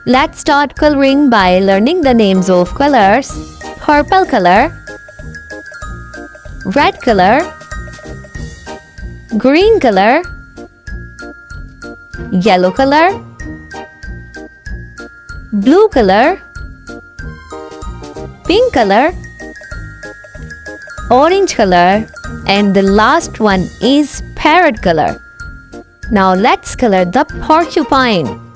Let's start coloring by learning the names of colors. Purple color, red color, green color, yellow color, blue color, pink color, orange color, and the last one is parrot color. Now let's color the porcupine.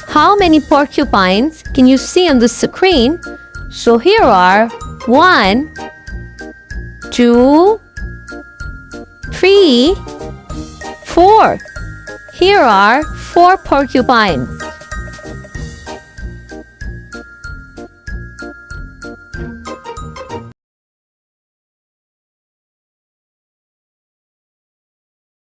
How many porcupines can you see on the screen? So here are 1, 2, 3, 4. Here are 4 porcupines.